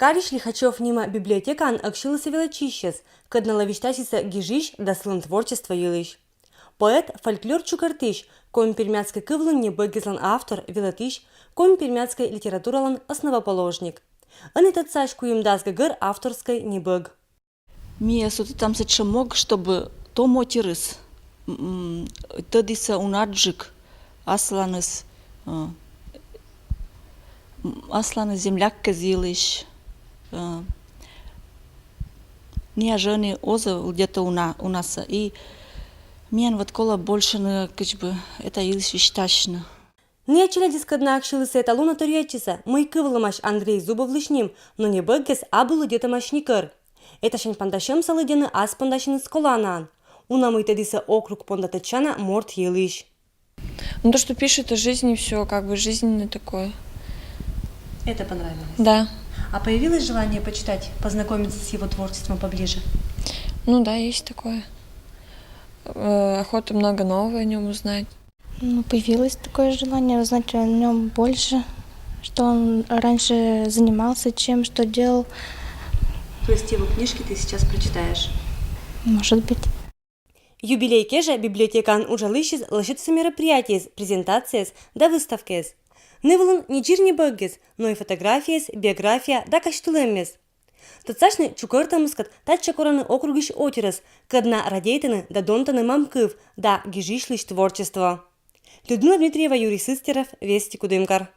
Кариш Лихачев нима библиотекан акшилысы велочищес, кадна лавиштасиса гижиш да слын творчество елыш. Поэт фольклор чукартыш, ком пермяцкой кывланне бэгизлан автор велатыш, ком пермяцкой литературалан основоположник. Он этот саш куемдас гагыр авторской не бэг. Мия сути там сечемог, чтобы то мотирыс, тадиса унаджик, асланыс земляк казилыш, неожиданно оза где-то у нас и мен вот кола больше на качбы это илыш вишташно. Не челядис кадна акшилысы это луна торячиса, мой кывламаш Андрей Зубов лышним, но не бэггес, а было где-то машникер. Это шань пандашем салыдены ас пандашины сколанан. Унамы тадиса округ пондатачана морт елыш. Ну то, что пишет о жизни, все как бы жизненное такое. Это понравилось? Да. А появилось желание почитать, познакомиться с его творчеством поближе? Ну да, есть такое. Охота много нового о нем узнать. Ну, появилось такое желание узнать о нем больше, что он раньше занимался чем, что делал. То есть его книжки ты сейчас прочитаешь? Может быть. Юбилей кежа библиотекан ужалыщис лошадцы мероприятий, презентации да выставки. Невылын не чир не бэггес, но и фотографии, биография да каштылеммес. Тацашны чукыртамыскат татчакораны округиш отерес, кадна радейтаны да донтаны мамкыв да гижишлыш творчество. Людмила Дмитриева, Юрий Сыстеров, Вести Кудымкар.